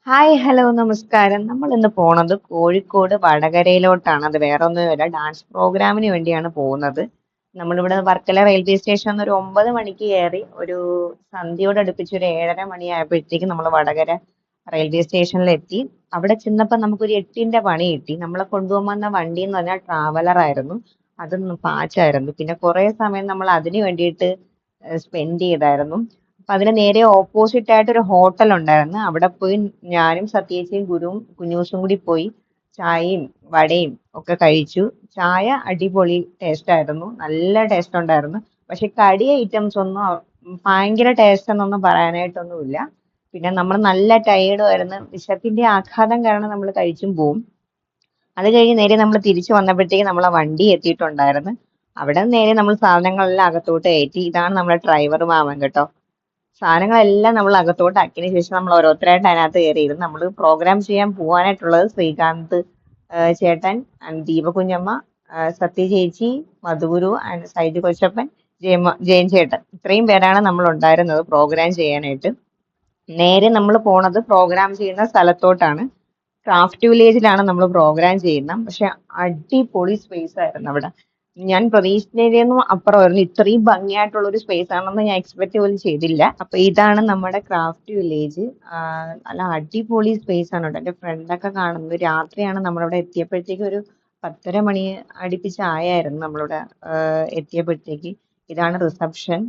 Hi hello നമസ്കാരം. നമ്മൾ ഇന്ന് പോണത് കോഴിക്കോട് വടകരയിലോട്ടാണ്. അത് വേറെ ഒന്നുമല്ല, ഡാൻസ് പ്രോഗ്രാമിന് വേണ്ടിയാണ് പോകുന്നത്. നമ്മളിവിടെ വർക്കല റെയിൽവേ സ്റ്റേഷൻ ഒരു 9 മണിക്ക് കയറി ഒരു സന്ധ്യയോട് അടുപ്പിച്ച് ഒരു 7:30 മണിയായപ്പോഴത്തേക്ക് നമ്മൾ വടകര റെയിൽവേ സ്റ്റേഷനിൽ എത്തി. അവിടെ ചെന്നപ്പോൾ നമുക്കൊരു 8-ന്റെ പണി കിട്ടി. നമ്മളെ കൊണ്ടുപോകാൻ വന്ന വണ്ടി എന്ന് പറഞ്ഞാൽ ട്രാവലർ ആയിരുന്നു. അതൊന്നും പാച്ചായിരുന്നു. പിന്നെ കുറെ സമയം നമ്മൾ അതിന് വേണ്ടിയിട്ട് സ്പെൻഡ് ചെയ്തായിരുന്നു. അപ്പൊ അതിന് നേരെ ഓപ്പോസിറ്റ് ആയിട്ട് ഒരു ഹോട്ടൽ ഉണ്ടായിരുന്നു. അവിടെ പോയി ഞാനും സത്യേച്ചിയും ഗുരുവും കുഞ്ഞൂസും കൂടി പോയി ചായയും വടയും ഒക്കെ കഴിച്ചു. ചായ അടിപൊളി ടേസ്റ്റ് ആയിരുന്നു, നല്ല ടേസ്റ്റ് ഉണ്ടായിരുന്നു. പക്ഷെ കടി ഐറ്റംസ് ഒന്നും ഭയങ്കര ടേസ്റ്റ് എന്നൊന്നും പറയാനായിട്ടൊന്നുമില്ല. പിന്നെ നമ്മൾ നല്ല ടയേർഡും ആയിരുന്നു. വിശപ്പിന്റെ ആഘാതം കാരണം നമ്മൾ കഴിച്ചും പോവും. അത് കഴിഞ്ഞ് നേരെ നമ്മൾ തിരിച്ചു വന്നപ്പോഴത്തേക്ക് നമ്മളെ വണ്ടി എത്തിയിട്ടുണ്ടായിരുന്നു. അവിടെ നിന്ന് നേരെ നമ്മൾ സാധനങ്ങളെല്ലാം അകത്തോട്ട് കയറ്റി. ഇതാണ് നമ്മുടെ ഡ്രൈവർ മാമൻ കേട്ടോ. സാധനങ്ങളെല്ലാം നമ്മൾ അകത്തോട്ട് ആക്കിയതിനു ശേഷം നമ്മൾ ഓരോരുത്തരായിട്ട് അതിനകത്ത് കയറിയിരുന്നു. നമ്മൾ പ്രോഗ്രാം ചെയ്യാൻ പോകാനായിട്ടുള്ളത് ശ്രീകാന്ത് ചേട്ടൻ ആൻഡ് ദീപകുഞ്ഞമ്മ, സത്യ ചേച്ചി, മധുഗുരു ആൻഡ് സൈജു കൊച്ചപ്പൻ, ജയൻ ചേട്ടൻ, ഇത്രയും പേരാണ് നമ്മൾ ഉണ്ടായിരുന്നത് പ്രോഗ്രാം ചെയ്യാനായിട്ട്. നേരെ നമ്മൾ പോണത് പ്രോഗ്രാം ചെയ്യുന്ന സ്ഥലത്തോട്ടാണ്. ക്രാഫ്റ്റ് വില്ലേജിലാണ് നമ്മൾ പ്രോഗ്രാം ചെയ്യുന്നത്. പക്ഷെ അടിപൊളി സ്പേസ് ആയിരുന്നു അവിടെ. ഞാൻ പ്രതീക്ഷിച്ചതിനും അപ്പുറമായിരുന്നു. ഇത്രയും ഭംഗിയായിട്ടുള്ള ഒരു സ്പേസ് ആണെന്ന് ഞാൻ എക്സ്പെക്ട് പോലും ചെയ്തില്ല. അപ്പൊ ഇതാണ് നമ്മുടെ ക്രാഫ്റ്റ് വില്ലേജ്. നല്ല അടിപൊളി സ്പേസ് ആണ് കേട്ടോ. എന്റെ ഫ്രണ്ടൊക്കെ കാണുന്നത് രാത്രിയാണ് നമ്മളിവിടെ എത്തിയപ്പോഴത്തേക്ക് ഒരു 10:30 മണി അടുപ്പിച്ചായിരുന്നു നമ്മളിവിടെ എത്തിയപ്പോഴത്തേക്ക്. ഇതാണ് റിസപ്ഷൻ.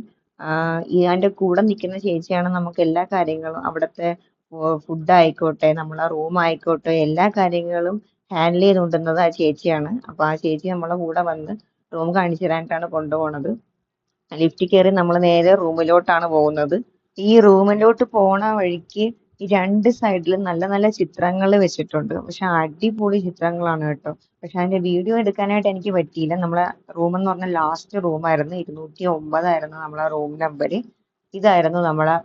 ഇതിന്റെ കൂടെ നിൽക്കുന്ന ചേച്ചിയാണ് നമുക്ക് എല്ലാ കാര്യങ്ങളും അവിടുത്തെ ഫുഡ് ആയിക്കോട്ടെ നമ്മളെ റൂം ആയിക്കോട്ടെ എല്ലാ കാര്യങ്ങളും ഹാൻഡിൽ ചെയ്തുകൊണ്ടിരുന്നത് ആ ചേച്ചിയാണ്. അപ്പൊ ആ ചേച്ചി നമ്മളെ കൂടെ വന്ന് റൂം കാണിച്ചു തരാനായിട്ടാണ് കൊണ്ടുപോണത്. ലിഫ്റ്റിൽ കയറി നമ്മൾ നേരെ റൂമിലോട്ടാണ് പോകുന്നത്. ഈ റൂമിലോട്ട് പോണ വഴിക്ക് ഈ രണ്ട് സൈഡിലും നല്ല നല്ല ചിത്രങ്ങൾ വെച്ചിട്ടുണ്ട്. പക്ഷെ അടിപൊളി ചിത്രങ്ങളാണ് കേട്ടോ. പക്ഷെ അതിന്റെ വീഡിയോ എടുക്കാനായിട്ട് എനിക്ക് പറ്റിയില്ല. നമ്മളെ റൂം എന്ന് പറഞ്ഞാൽ ലാസ്റ്റ് റൂമായിരുന്നു. 209 നമ്മളെ റൂം നമ്പർ. ഇതായിരുന്നു നമ്മളെ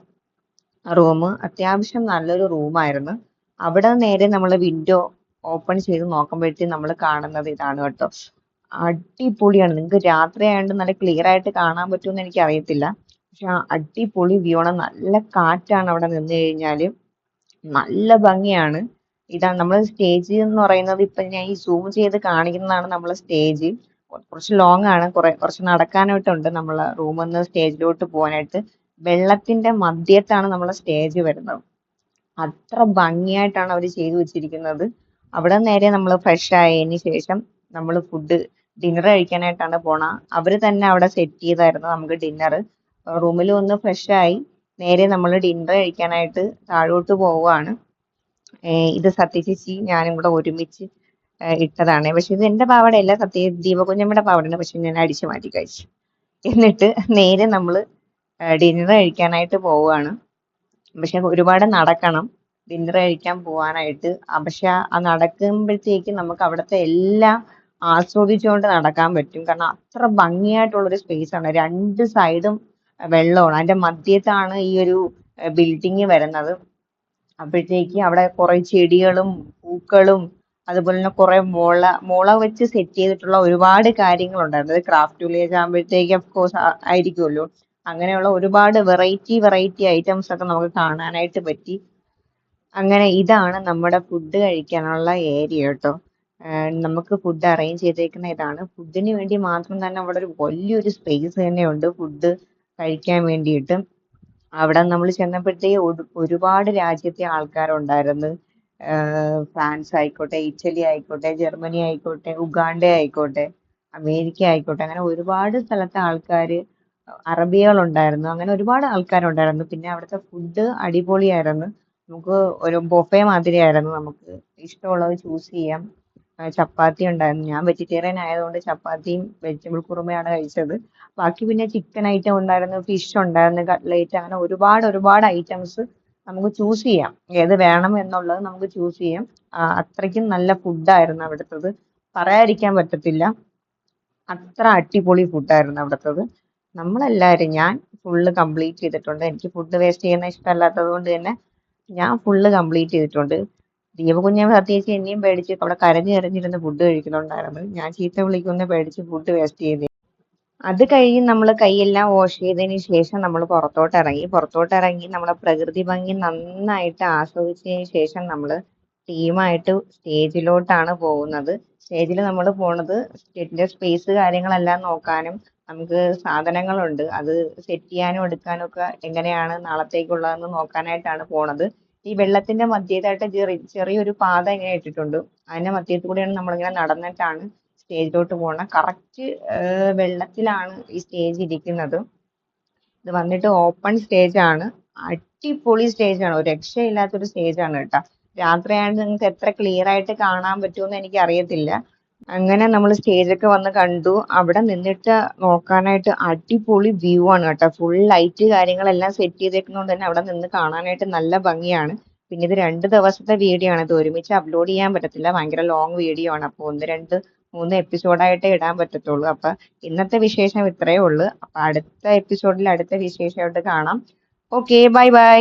റൂം. അത്യാവശ്യം നല്ലൊരു റൂമായിരുന്നു. അവിടെ നേരെ നമ്മൾ വിൻഡോ ഓപ്പൺ ചെയ്ത് നോക്കുമ്പോഴത്തേക്കും നമ്മൾ കാണുന്നത് ഇതാണ് കേട്ടോ. അടിപൊളിയാണ്. നിങ്ങൾക്ക് രാത്രി ആയതുകൊണ്ട് നല്ല ക്ലിയർ ആയിട്ട് കാണാൻ പറ്റുമെന്ന് എനിക്ക് അറിയത്തില്ല. പക്ഷെ അടിപൊളി വ്യൂ ആണ്. നല്ല കാറ്റാണ് അവിടെ നിന്ന് കഴിഞ്ഞാല്. നല്ല ഭംഗിയാണ്. ഇതാണ് നമ്മളെ സ്റ്റേജ് എന്ന് പറയുന്നത്. ഇപ്പൊ ഞാൻ ഈ സൂം ചെയ്ത് കാണിക്കുന്നതാണ് നമ്മളെ സ്റ്റേജ്. കുറച്ച് ലോങ് ആണ്, കുറച്ച് നടക്കാനായിട്ടുണ്ട് നമ്മളെ റൂമിൽ നിന്ന് സ്റ്റേജിലോട്ട് പോകാനായിട്ട്. വെള്ളത്തിന്റെ മധ്യത്താണ് നമ്മളെ സ്റ്റേജ് വരുന്നത്. അത്ര ഭംഗിയായിട്ടാണ് അവർ ചെയ്തു വെച്ചിരിക്കുന്നത്. അവിടെ നേരെ നമ്മൾ ഫ്രഷ് ആയതിന് ശേഷം നമ്മൾ ഡിന്നർ കഴിക്കാനായിട്ടാണ് പോണ. അവര് തന്നെ അവിടെ സെറ്റ് ചെയ്തായിരുന്നു നമുക്ക് ഡിന്നർ. റൂമിൽ ഒന്ന് ഫ്രഷ് ആയി നേരെ നമ്മൾ ഡിന്നർ കഴിക്കാനായിട്ട് താഴോട്ട് പോവുകയാണ്. ഇത് സത്യചേച്ചി ഞാനും കൂടെ ഒരുമിച്ച് ഇട്ടതാണ്. പക്ഷെ ഇത് എന്റെ പാവാടയല്ല, ദീപകുഞ്ഞമ്മയുടെ പാവാടയാണ്. പക്ഷെ ഞാൻ അടിച്ചു മാറ്റി കഴിച്ചു. എന്നിട്ട് നേരെ നമ്മൾ ഡിന്നർ കഴിക്കാനായിട്ട് പോവുകയാണ്. പക്ഷെ ഒരുപാട് നടക്കണം ഡിന്നർ കഴിക്കാൻ പോവാനായിട്ട്. പക്ഷെ ആ നടക്കുമ്പോഴത്തേക്ക് നമുക്ക് അവിടുത്തെ എല്ലാം ആസ്വദിച്ചുകൊണ്ട് നടക്കാൻ പറ്റും. കാരണം അത്ര ഭംഗിയായിട്ടുള്ള ഒരു സ്പേസ് ആണ്. രണ്ട് സൈഡും വെള്ളമാണ്. അതിന്റെ മധ്യത്താണ് ഈ ഒരു ബിൽഡിങ് വരുന്നത്. അപ്പോഴത്തേക്ക് അവിടെ കുറെ ചെടികളും പൂക്കളും അതുപോലെ തന്നെ കുറെ മുള വെച്ച് സെറ്റ് ചെയ്തിട്ടുള്ള ഒരുപാട് കാര്യങ്ങളുണ്ടായിരുന്നു. അത് ക്രാഫ്റ്റ് വില്ലേജ് ആകുമ്പോഴത്തേക്ക് ഓഫ് കോഴ്സ് ആയിരിക്കുമല്ലോ. അങ്ങനെയുള്ള ഒരുപാട് വെറൈറ്റി വെറൈറ്റി ഐറ്റംസ് ഒക്കെ നമുക്ക് കാണാനായിട്ട് പറ്റി. അങ്ങനെ ഇതാണ് നമ്മുടെ ഫുഡ് കഴിക്കാനുള്ള ഏരിയ കേട്ടോ. നമുക്ക് ഫുഡ് അറേഞ്ച് ചെയ്തേക്കുന്ന ഇതാണ്. ഫുഡിന് വേണ്ടി മാത്രം തന്നെ അവിടെ ഒരു വലിയൊരു സ്പേസ് തന്നെയുണ്ട് ഫുഡ് കഴിക്കാൻ വേണ്ടിയിട്ട്. അവിടെ നമ്മൾ ചെന്നപ്പോഴത്തേക്ക് ഒരുപാട് രാജ്യത്തെ ആൾക്കാരുണ്ടായിരുന്നു. ഫ്രാൻസ് ആയിക്കോട്ടെ, ഇറ്റലി ആയിക്കോട്ടെ, ജർമ്മനി ആയിക്കോട്ടെ, ഉഗാണ്ട ആയിക്കോട്ടെ, അമേരിക്ക ആയിക്കോട്ടെ, അങ്ങനെ ഒരുപാട് സ്ഥലത്തെ ആൾക്കാര്, അറബികളുണ്ടായിരുന്നു. അങ്ങനെ ഒരുപാട് ആൾക്കാരുണ്ടായിരുന്നു. പിന്നെ അവിടുത്തെ ഫുഡ് അടിപൊളിയായിരുന്നു. നമുക്ക് ഒരു ബൊഫെ മാതിരിയായിരുന്നു. നമുക്ക് ഇഷ്ടമുള്ളത് ചൂസ് ചെയ്യാം. ചപ്പാത്തി ഉണ്ടായിരുന്നു. ഞാൻ വെജിറ്റേറിയൻ ആയതുകൊണ്ട് ചപ്പാത്തിയും വെജിറ്റബിൾ കുറുമയാണ് കഴിച്ചത്. ബാക്കി പിന്നെ ചിക്കൻ ഐറ്റം ഉണ്ടായിരുന്നു, ഫിഷ് ഉണ്ടായിരുന്നു, കട്ട്ലേറ്റ്, അങ്ങനെ ഒരുപാട് ഒരുപാട് ഐറ്റംസ് നമുക്ക് ചൂസ് ചെയ്യാം. ഏത് വേണം എന്നുള്ളത് നമുക്ക് ചൂസ് ചെയ്യാം. അത്രയ്ക്കും നല്ല ഫുഡായിരുന്നു അവിടുത്തത്. പറയാതിരിക്കാൻ പറ്റത്തില്ല. അത്ര അടിപൊളി ഫുഡായിരുന്നു അവിടുത്തത്. നമ്മളെല്ലാവരും ഞാൻ ഫുള്ള് കംപ്ലീറ്റ് ചെയ്തിട്ടുണ്ട്. എനിക്ക് ഫുഡ് വേസ്റ്റ് ചെയ്യുന്ന ഇഷ്ടമല്ലാത്തത് കൊണ്ട് തന്നെ ഞാൻ ഫുള്ള് കംപ്ലീറ്റ് ചെയ്തിട്ടുണ്ട്. ദീപകുഞ്ഞമ്മ സത്യേച്ചി എന്നെയും പേടിച്ച് അവിടെ കരഞ്ഞു കരഞ്ഞിരുന്ന് ഫുഡ് കഴിക്കുന്നുണ്ടായിരുന്നു. ഞാൻ ചീത്ത വിളിക്കുമെന്ന് പേടിച്ച് ഫുഡ് വേസ്റ്റ് ചെയ്തു. അത് കഴിഞ്ഞ് നമ്മൾ കൈയെല്ലാം വാഷ് ചെയ്തതിന് ശേഷം നമ്മൾ പുറത്തോട്ട് ഇറങ്ങി നമ്മളെ പ്രകൃതി ഭംഗി നന്നായിട്ട് ആസ്വദിച്ചതിന് ശേഷം നമ്മൾ ടീമായിട്ട് സ്റ്റേജിലോട്ടാണ് പോകുന്നത്. സ്റ്റേജിൽ നമ്മൾ പോണത് സ്റ്റേജിന്റെ സ്പേസ് കാര്യങ്ങളെല്ലാം നോക്കാനും നമുക്ക് സാധനങ്ങളുണ്ട് അത് സെറ്റ് ചെയ്യാനും എടുക്കാനും ഒക്കെ എങ്ങനെയാണ് നാളത്തേക്കുള്ളതെന്ന് നോക്കാനായിട്ടാണ് പോണത്. ഈ വെള്ളത്തിന്റെ മധ്യത്തായിട്ട് ചെറിയൊരു പാത ഇങ്ങനെ ഇട്ടിട്ടുണ്ട്. അതിന്റെ മധ്യത്തിൽ കൂടെയാണ് നമ്മളിങ്ങനെ നടന്നിട്ടാണ് സ്റ്റേജിലോട്ട് പോണ. കറക്റ്റ് വെള്ളത്തിലാണ് ഈ സ്റ്റേജ് ഇരിക്കുന്നത്. ഇത് വന്നിട്ട് ഓപ്പൺ സ്റ്റേജ് ആണ്. അടിപൊളി സ്റ്റേജ് ആണ്. ഒരു രക്ഷയില്ലാത്തൊരു സ്റ്റേജ് ആണ് കേട്ടോ. രാത്രിയായത് നിങ്ങൾക്ക് എത്ര ക്ലിയർ ആയിട്ട് കാണാൻ പറ്റുമെന്ന് എനിക്ക് അറിയത്തില്ല. അങ്ങനെ നമ്മൾ സ്റ്റേജൊക്കെ വന്ന് കണ്ടു. അവിടെ നിന്നിട്ട് നോക്കാനായിട്ട് അടിപൊളി വ്യൂ ആണ് കേട്ടോ. ഫുൾ ലൈറ്റ് കാര്യങ്ങളെല്ലാം സെറ്റ് ചെയ്തേക്കുന്നതുകൊണ്ട് തന്നെ അവിടെ നിന്ന് കാണാനായിട്ട് നല്ല ഭംഗിയാണ്. പിന്നെ ഇത് 2 ദിവസത്തെ വീഡിയോ ആണ്. ഇത് ഒരുമിച്ച് അപ്ലോഡ് ചെയ്യാൻ പറ്റത്തില്ല. ഭയങ്കര ലോങ് വീഡിയോ ആണ്. അപ്പോൾ 1, 2, 3 എപ്പിസോഡായിട്ടേ ഇടാൻ പറ്റത്തുള്ളൂ. അപ്പൊ ഇന്നത്തെ വിശേഷം ഇത്രയേ ഉള്ളൂ. അപ്പൊ അടുത്ത എപ്പിസോഡിൽ അടുത്ത വിശേഷമായിട്ട് കാണാം. Okay, bye bye.